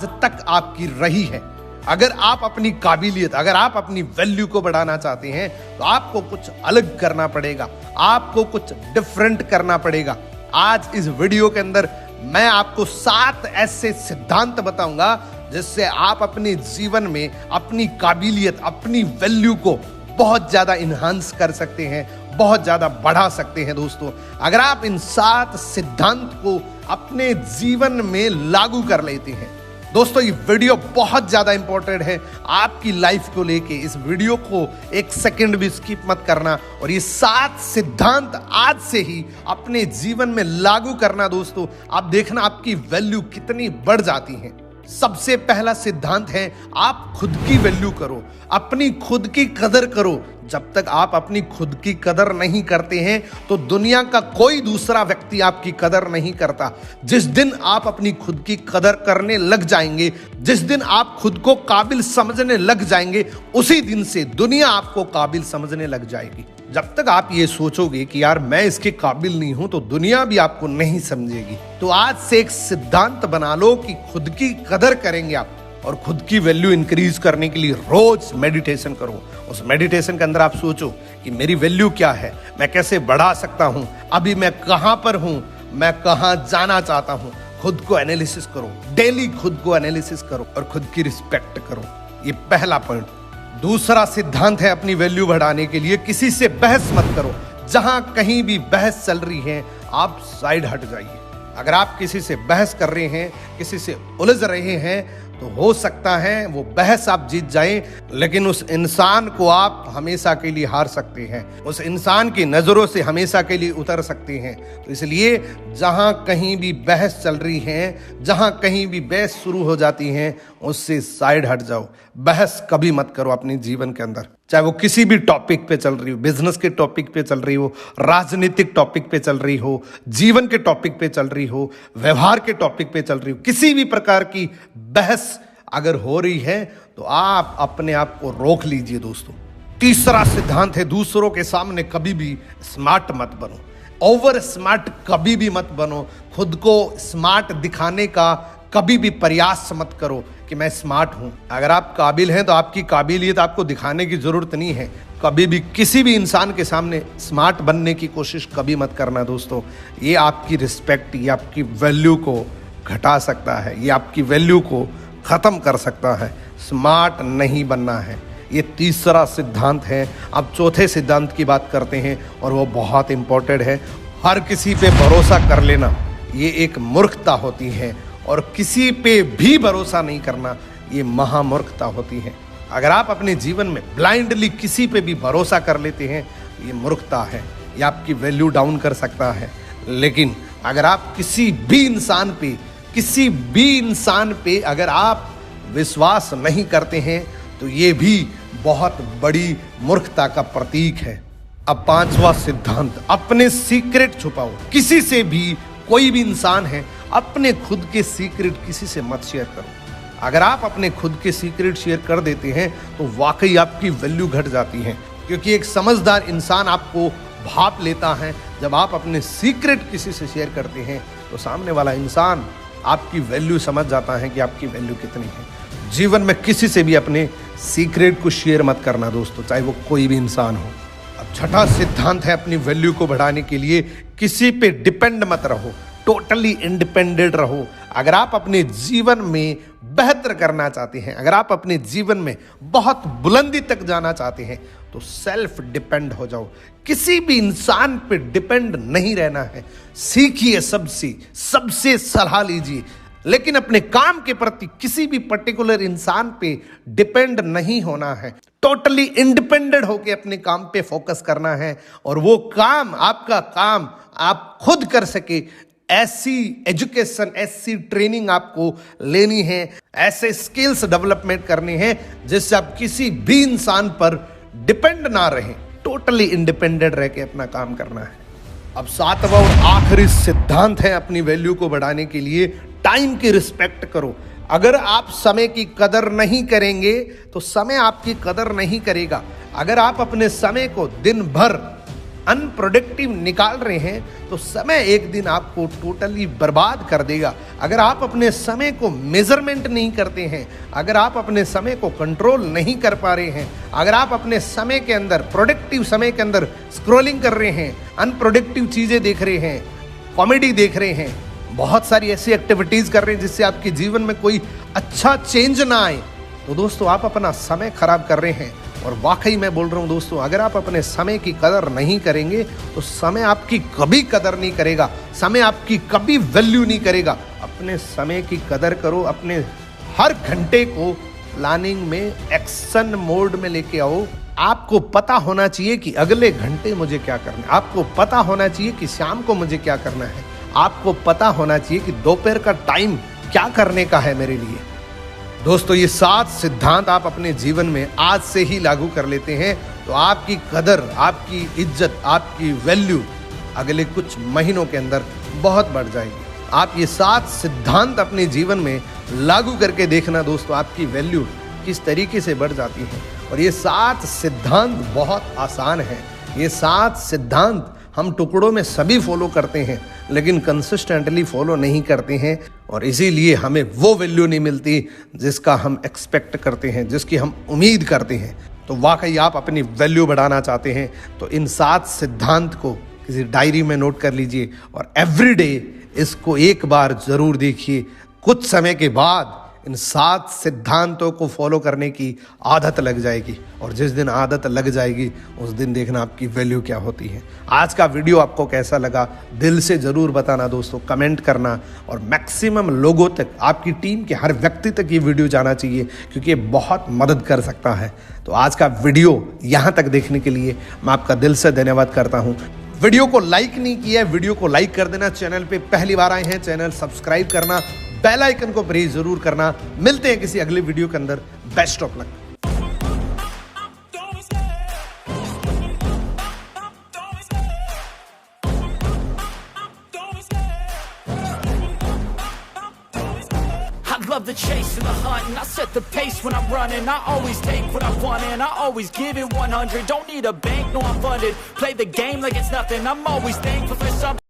तक आपकी रही है। अगर आप अपनी काबिलियत, अगर आप अपनी वैल्यू को बढ़ाना चाहते हैं तो आपको कुछ अलग करना पड़ेगा, आपको कुछ डिफरेंट करना पड़ेगा। आज इस वीडियो के अंदर मैं आपको 7 ऐसे सिद्धांत बताऊंगा जिससे आप अपने जीवन में अपनी काबिलियत, अपनी वैल्यू को बहुत ज्यादा इन्हांस कर सकते हैं, बहुत ज्यादा बढ़ा सकते हैं। दोस्तों, अगर आप इन 7 सिद्धांत को अपने जीवन में लागू कर लेते हैं, दोस्तों ये वीडियो बहुत ज्यादा इंपॉर्टेंट है आपकी लाइफ को लेके। इस वीडियो को 1 सेकंड भी स्किप मत करना और ये 7 सिद्धांत आज से ही अपने जीवन में लागू करना। दोस्तों, आप देखना आपकी वैल्यू कितनी बढ़ जाती है। सबसे पहला सिद्धांत है, आप खुद की वैल्यू करो, अपनी खुद की कदर करो। जब तक आप अपनी खुद की कदर नहीं करते हैं तो दुनिया का कोई दूसरा व्यक्ति आपकी कदर नहीं करता। जिस दिन आप अपनी खुद की कदर करने लग जाएंगे, जिस दिन आप खुद को काबिल समझने लग जाएंगे, उसी दिन से दुनिया आपको काबिल समझने लग जाएगी। जब तक आप ये सोचोगे कि यार मैं इसके काबिल नहीं हूं, तो दुनिया भी आपको नहीं समझेगी। तो आज से एक सिद्धांत बना लो कि खुद की कदर करेंगे आप, और खुद की वैल्यू इंक्रीज करने के लिए रोज मेडिटेशन करो। उस मेडिटेशन के अंदर आप सोचो कि मेरी वैल्यू क्या है, मैं कैसे बढ़ा सकता हूं, अभी मैं कहां पर हूं, मैं कहां जाना चाहता हूं। खुद को एनालिसिस करो, डेली खुद को एनालिसिस करो और खुद की रिस्पेक्ट करो। ये पहला पॉइंट। दूसरा सिद्धांत है अपनी वैल्यू बढ़ाने के लिए किसी से बहस मत करो। जहां कहीं भी बहस चल रही है आप साइड हट जाइए। अगर आप किसी से बहस कर रहे हैं, किसी से उलझ रहे हैं, तो हो सकता है वो बहस आप जीत जाएं, लेकिन उस इंसान को आप हमेशा के लिए हार सकते हैं, उस इंसान की नजरों से हमेशा के लिए उतर सकते हैं। तो इसलिए जहां कहीं भी बहस चल रही है, जहां कहीं भी बहस शुरू हो जाती है, उससे साइड हट जाओ। बहस कभी मत करो अपने जीवन के अंदर, चाहे वो किसी भी टॉपिक पे चल रही हो, बिजनेस के टॉपिक पे चल रही हो, राजनीतिक टॉपिक पे चल रही हो, जीवन के टॉपिक पे चल रही हो, व्यवहार के टॉपिक पे चल रही हो। किसी भी प्रकार की बहस अगर हो रही है तो आप अपने आप को रोक लीजिए। दोस्तों, तीसरा सिद्धांत है, दूसरों के सामने कभी भी स्मार्ट मत बनो, ओवर स्मार्ट कभी भी मत बनो। खुद को स्मार्ट दिखाने का कभी भी प्रयास मत करो कि मैं स्मार्ट हूं। अगर आप काबिल हैं तो आपकी काबिलियत आपको दिखाने की जरूरत नहीं है। कभी भी किसी भी इंसान के सामने स्मार्ट बनने की कोशिश कभी मत करना। दोस्तों, ये आपकी रिस्पेक्ट, ये आपकी वैल्यू को घटा सकता है, ये आपकी वैल्यू को खत्म कर सकता है। स्मार्ट नहीं बनना है। ये तीसरा सिद्धांत है। अब चौथे सिद्धांत की बात करते हैं और वो बहुत इंपॉर्टेंट है। हर किसी पे भरोसा कर लेना ये एक मूर्खता होती है, और किसी पे भी भरोसा नहीं करना ये महामूर्खता होती है। अगर आप अपने जीवन में ब्लाइंडली किसी पे भी भरोसा कर लेते हैं, ये मूर्खता है, ये आपकी वैल्यू डाउन कर सकता है। लेकिन अगर आप किसी भी इंसान पे अगर आप विश्वास नहीं करते हैं तो ये भी बहुत बड़ी मूर्खता का प्रतीक है। अब 5वां सिद्धांत, अपने सीक्रेट छुपाओ। किसी से भी, कोई भी इंसान है, अपने खुद के सीक्रेट किसी से मत शेयर करो। अगर आप अपने खुद के सीक्रेट शेयर कर देते हैं तो वाकई आपकी वैल्यू घट जाती है, क्योंकि एक समझदार इंसान आपको भाप लेता है। जब आप अपने सीक्रेट किसी से शेयर करते हैं तो सामने वाला इंसान आपकी वैल्यू समझ जाता है कि आपकी वैल्यू कितनी है। जीवन में किसी से भी अपने सीक्रेट को शेयर मत करना दोस्तों, चाहे वो कोई भी इंसान हो। अब छठा सिद्धांत है, अपनी वैल्यू को बढ़ाने के लिए किसी पे डिपेंड मत रहो, टोटली इंडिपेंडेंट रहो। अगर आप अपने जीवन में बेहतर करना चाहते हैं, अगर आप अपने जीवन में बहुत बुलंदी तक जाना चाहते हैं, तो सेल्फ डिपेंड हो जाओ। किसी भी इंसान पे डिपेंड नहीं रहना है। सीखिए सबसे सलाह लीजिए, लेकिन अपने काम के प्रति किसी भी पर्टिकुलर इंसान पे डिपेंड नहीं होना है। टोटली इंडिपेंडेंट होकर अपने काम पे फोकस करना है, और वो काम, आपका काम आप खुद कर सके, ऐसी एजुकेशन, ऐसी ट्रेनिंग आपको लेनी है, ऐसे स्किल्स डेवलपमेंट करनी है जिससे आप किसी भी इंसान पर डिपेंड ना रहें। टोटली इंडिपेंडेंट रह के अपना काम करना है। अब 7वां और आखिरी सिद्धांत है अपनी वैल्यू को बढ़ाने के लिए, टाइम की रिस्पेक्ट करो। अगर आप समय की कदर नहीं करेंगे तो समय आपकी कदर नहीं करेगा। अगर आप अपने समय को दिन भर अनप्रोडक्टिव निकाल रहे हैं तो समय एक दिन आपको टोटली बर्बाद कर देगा। अगर आप अपने समय को मेजरमेंट नहीं करते हैं, अगर आप अपने समय को कंट्रोल नहीं कर पा रहे हैं, अगर आप अपने समय के अंदर, प्रोडक्टिव समय के अंदर स्क्रॉलिंग कर रहे हैं, अनप्रोडक्टिव चीजें देख रहे हैं, कॉमेडी देख रहे हैं, बहुत सारी ऐसी एक्टिविटीज कर रहे हैं जिससे आपके जीवन में कोई अच्छा चेंज ना आए, तो दोस्तों आप अपना समय खराब कर रहे हैं। और वाकई मैं बोल रहा हूं दोस्तों, अगर आप अपने समय की कदर नहीं करेंगे तो समय आपकी कभी कदर नहीं करेगा, समय आपकी कभी वैल्यू नहीं करेगा। अपने समय की कदर करो, अपने हर घंटे को प्लानिंग में एक्शन मोड में लेके आओ। आपको पता होना चाहिए कि अगले घंटे मुझे क्या करना है, आपको पता होना चाहिए कि शाम को मुझे क्या करना है, आपको पता होना चाहिए कि दोपहर का टाइम क्या करने का है मेरे लिए। दोस्तों ये 7 सिद्धांत आप अपने जीवन में आज से ही लागू कर लेते हैं तो आपकी कदर, आपकी इज्जत, आपकी वैल्यू अगले कुछ महीनों के अंदर बहुत बढ़ जाएगी। आप ये 7 सिद्धांत अपने जीवन में लागू करके देखना दोस्तों, आपकी वैल्यू किस तरीके से बढ़ जाती है। और ये 7 सिद्धांत बहुत आसान है। ये 7 सिद्धांत हम टुकड़ों में सभी फॉलो करते हैं लेकिन कंसिस्टेंटली फॉलो नहीं करते हैं और इसीलिए हमें वो वैल्यू नहीं मिलती जिसका हम एक्सपेक्ट करते हैं, जिसकी हम उम्मीद करते हैं। तो वाकई आप अपनी वैल्यू बढ़ाना चाहते हैं तो इन 7 सिद्धांत को किसी डायरी में नोट कर लीजिए और एवरीडे इसको एक बार जरूर देखिए। कुछ समय के बाद इन 7 सिद्धांतों को फॉलो करने की आदत लग जाएगी और जिस दिन आदत लग जाएगी उस दिन देखना आपकी वैल्यू क्या होती है। आज का वीडियो आपको कैसा लगा दिल से जरूर बताना दोस्तों, कमेंट करना और मैक्सिमम लोगों तक, आपकी टीम के हर व्यक्ति तक ये वीडियो जाना चाहिए क्योंकि ये बहुत मदद कर सकता है। तो आज का वीडियो यहाँ तक देखने के लिए मैं आपका दिल से धन्यवाद करता हूँ। वीडियो को लाइक नहीं किया है, वीडियो को लाइक कर देना। चैनल पे पहली बार आए हैं, चैनल सब्सक्राइब करना, बेल आइकन को प्रेस जरूर करना। मिलते हैं किसी अगले वीडियो के अंदर। Best of luck. Love the chase and the hunt, and I set the pace when I'm running. I always take what I want and I always give it 100. Don't need a bank, no I'm funded. Play the game like it's nothing. I'm always thankful for something.